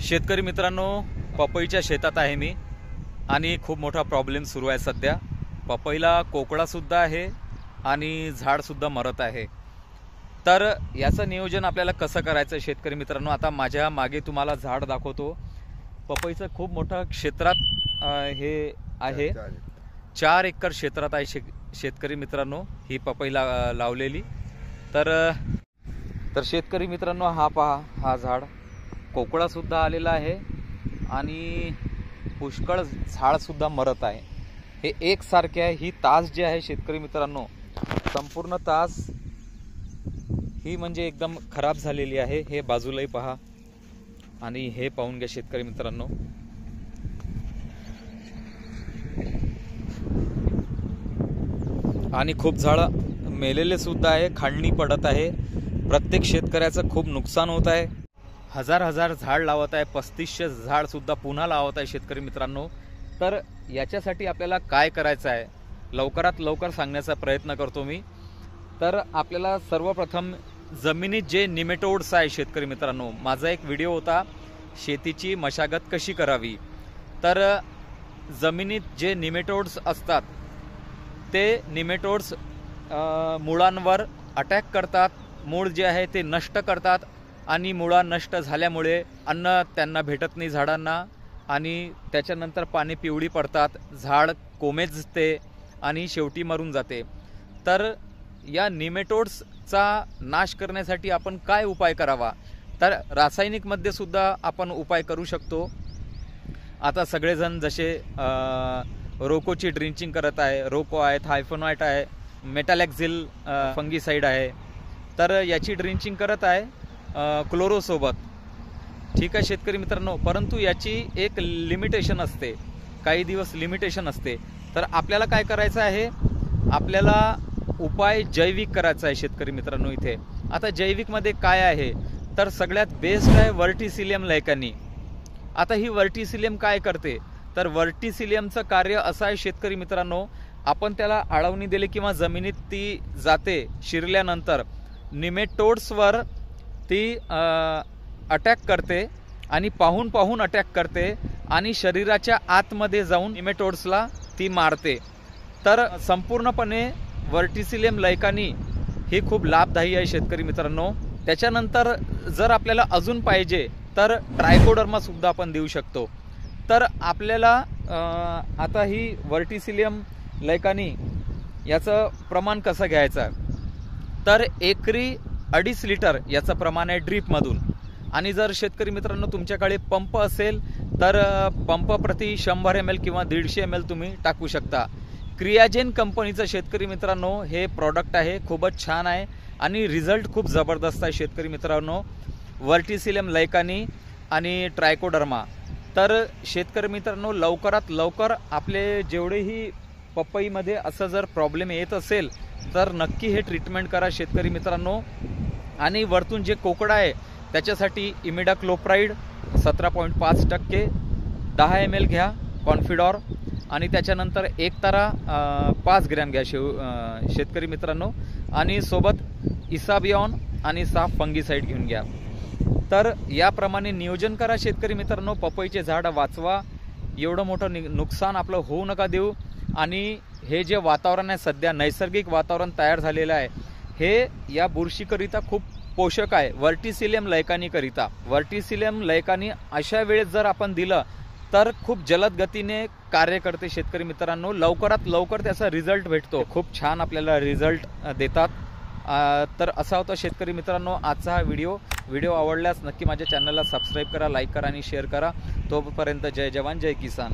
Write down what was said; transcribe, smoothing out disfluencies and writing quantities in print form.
शेतकरी मित्रांनो, पपईच्या शेतात आहे मी आणि खूप मोठा प्रॉब्लेम सुरू आहे सध्या। पपईला कोकळा सुद्धा आहे आणि झाड सुद्धा मरत आहे। तर याचं नियोजन आपल्याला कसं करायचं शेतकरी मित्रांनो, आता माझ्या मागे तुम्हाला झाड दाखवतो। पपईचं खूप मोठं क्षेत्रात हे आहे, 4 एकर क्षेत्रात आहे शेतकरी मित्रांनो ही पपई लावलेली। तर शेतकरी मित्रांनो, हा पहा, हा झाड कोकळा सुद्धा आलेला आहे आणि पुष्कळ झाड सुद्धा मरत आहे। हे एकसारखे आहे। ही तास जी आहे शेतकरी मित्रांनो, संपूर्ण तास ही म्हणजे एकदम खराब झालेली आहे। हे बाजूलाही पहा आणि हे पाहून घ्या शेतकरी मित्रांनो। आणि खूप झाड मेलेले सुद्धा आहे, खांडणी पडत आहे। प्रत्येक शेतकऱ्याचं खूप नुकसान होत आहे। हजार झाड लावत आहे, 3500 झाड सुद्धा पुन्हा लावत आहे शेतकरी मित्रांनो। तर याच्यासाठी आपल्याला काय करायचं आहे लवकरात लवकर सांगण्याचा प्रयत्न करतो मी। तर आपल्याला सर्वप्रथम जमिनीत जे निमेटोड्स आहे शेतकरी मित्रांनो, माझा एक व्हिडिओ होता शेतीची मशागत कशी करावी। तर जमिनीत जे निमेटोड्स असतात ते निमेटोड्स मुळांवर अटॅक करतात, मूळ जे आहे ते नष्ट करतात आणि मुळा नष्ट झाल्यामुळे अन्न त्यांना भेटत नाही झाडांना आणि त्याच्यानंतर पाने पिवळी पडतात, झाड कोमेजते आणि शेवटी मरून जाते। तर या निमेटोड्सचा नाश करण्यासाठी आपण काय उपाय करावा, तर रासायनिक मध्ये सुद्धा आपण उपाय करू शकतो। आता सगळेजण जसे रोकोची ड्रिंचिंग करत आहे, रोको आहे, थायफोनाइट आहे, मेटॅलेक्झिल फंगीसाइड आहे, तर याची ड्रिंचिंग करत आहे क्लोरोसोबत। ठीक आहे शेतकरी मित्रांनो, परंतु याची एक लिमिटेशन असते, काही दिवस लिमिटेशन असते। तर आपल्याला काय करायचं आहे, आपल्याला उपाय जैविक करायचा आहे शेतकरी मित्रांनो। इथे आता जैविक मध्ये काय आहे, तर सगळ्यात बेस्ट आहे वर्टिसिलियम लायकानी। आता ही वर्टिसिलियम काय करते, तर वर्टिसिलियमचं कार्य असं आहे शेतकरी मित्रांनो, आपण त्याला आळवणी दिली किंवा जमिनीत ती जाते, शिरल्यानंतर निमेटोड्सवर ती अटॅक करते आणि पाहून अटॅक करते आणि शरीराच्या आतमध्ये जाऊन निमेटोड्सला ती मारते। तर संपूर्णपणे वर्टिसिलियम लायकानी ही खूप लाभदायी आहे शेतकरी मित्रांनो। त्याच्यानंतर जर आपल्याला अजून पाहिजे तर ट्रायकोडर्मा सुद्धा आपण देऊ शकतो। तर आपल्याला आता ही वर्टिसिलियम लायकानी याचं प्रमाण कसं घ्यायचं, तर एकरी 2.5 लिटर याचं प्रमाण आहे ड्रीपमधून। आणि जर शेतकरी मित्रांनो तुमच्याकडे पंप असेल तर पंप प्रति 100 ml किंवा 150 ml तुम्ही टाकू शकता। क्रियाजेन कंपनीचं शेतकरी मित्रांनो हे प्रॉडक्ट आहे, खूपच छान आहे आणि रिझल्ट खूप जबरदस्त आहे शेतकरी मित्रांनो, वर्टिसिलियम लायकानी आणि ट्रायकोडर्मा। तर शेतकरी मित्रांनो लवकरात लवकर आपले जेवढेही पपईमध्ये असं जर प्रॉब्लेम येत असेल तर नक्की हे ट्रीटमेंट करा शेतकरी मित्रांनो। आणि वरतून जे कोकडा आहे त्याच्यासाठी इमिडाक्लोप्राइड 17.5%, 10 ml घ्या कॉन्फिडॉर आणि त्याच्यानंतर 1 तारा 5 ग्रॅम घ्या शेतकरी मित्रांनो, आणि सोबत इसाबियॉन आणि साफ फंगीसाइड घेऊन घ्या। तर याप्रमाणे नियोजन करा शेतकरी मित्रांनो, पपईचे झाड वाचवा, एवढं मोठं नुकसान आपलं होऊ नका देऊ। आणि हे जे वातावरण आहे सध्या नैसर्गिक वातावरण तयार झालेलं आहे, हे या बुरशीकरिता खूप पोषक आहे, वर्टिसिलियम लायकानी करिता। वर्टिसिलियम लायकानी अशा वेळेस जर आपण दिलं तर खूप जलद गतीने कार्य करते शेतकरी मित्रांनो, लवकरात लवकर त्याचा रिझल्ट भेटतो, खूप छान आपल्याला रिझल्ट देतात। तर असा होता शेतकरी मित्रांनो आजचा हा व्हिडिओ आवडल्यास नक्की माझ्या चॅनलला सबस्क्राईब करा, लाईक करा आणि शेअर करा। तोपर्यंत जय जवान जय किसान।